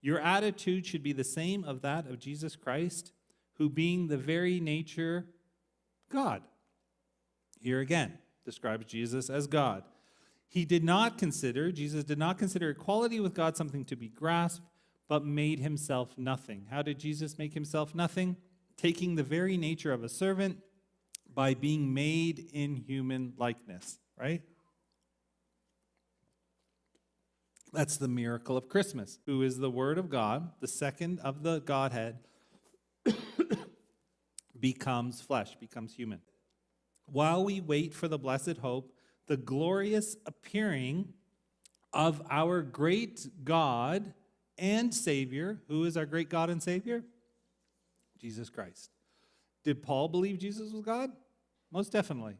Your attitude should be the same of that of Jesus Christ, who being the very nature God. Here again, describes Jesus as God. Jesus did not consider equality with God something to be grasped, but made himself nothing. How did Jesus make himself nothing? Taking the very nature of a servant by being made in human likeness, right? That's the miracle of Christmas, who is the Word of God, the second of the Godhead, becomes flesh, becomes human. While we wait for the blessed hope, the glorious appearing of our great God and Savior. Who is our great God and Savior? Jesus Christ. Did Paul believe Jesus was God? Most definitely.